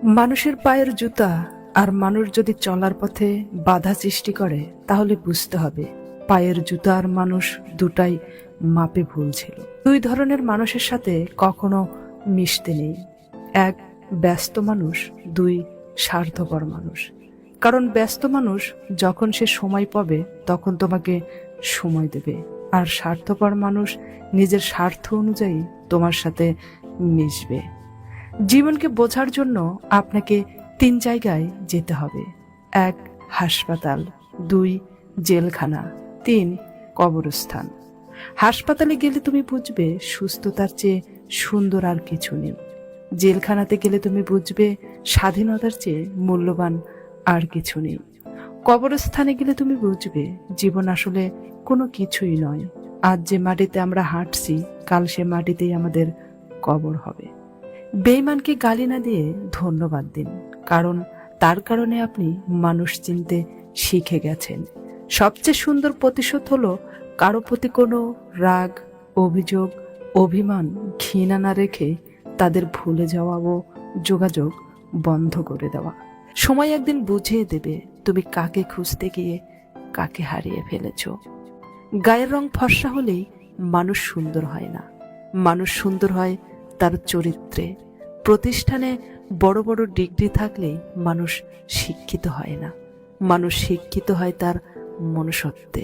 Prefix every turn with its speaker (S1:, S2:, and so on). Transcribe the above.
S1: মানুষের পায়ের জুতা আর মানুষ যদি চলার পথে বাধা সৃষ্টি করে, তাহলে বুঝতে হবে পায়ের জুতা আর মানুষ দুটাই মাপে ভুল ছিল। দুই ধরনের মানুষের সাথে কখনো মিশতে নেই। এক, ব্যস্ত মানুষ। দুই, স্বার্থপর মানুষ। কারণ ব্যস্ত মানুষ যখন সে সময় পাবে তখন তোমাকে সময় দেবে, আর স্বার্থপর মানুষ নিজের স্বার্থ অনুযায়ী তোমার সাথে মিশবে। জীবনকে বোঝার জন্য আপনাকে 3 জায়গায় যেতে হবে। 1, হাসপাতাল। 2, জেলখানা। 3, কবরস্থান। হাসপাতালে গেলে তুমি বুঝবে সুস্থতার চেয়ে সুন্দর আর কিছু নেই। জেলখানাতে গেলে তুমি বুঝবে স্বাধীনতার চেয়ে মূল্যবান আর কিছু নেই। কবরস্থানে গেলে তুমি বুঝবে জীবন আসলে কোনো কিছুই নয়। আজ যে মাটিতে আমরা হাঁটছি, কাল সে মাটিতেই আমাদের কবর হবে। বেঈমানকে গালি না দিয়ে ধন্যবাদ দিন, কারণ তার কারণে আপনি মানুষ চিনতে শিখে গেছেন। সবচেয়ে সুন্দর প্রতিশোধ হলো কারো প্রতি কোনো রাগ, অভিযোগ, অভিমান, ঘৃণা না রেখে তাদের ভুলে যাওয়া ও যোগাযোগ বন্ধ করে দেওয়া। সময় একদিন বুঝিয়ে দেবে তুমি কাকে খুঁজতে গিয়ে কাকে হারিয়ে ফেলেছ। গায়ের রং ফর্সা হলেই মানুষ সুন্দর হয় না। মানুষ সুন্দর হয় তার চরিত্রে। প্রতিষ্ঠানে বড় বড় ডিগ্রি থাকলেই মানুষ শিক্ষিত হয় না। মানুষ শিক্ষিত হয় তার মনুষ্যত্বে।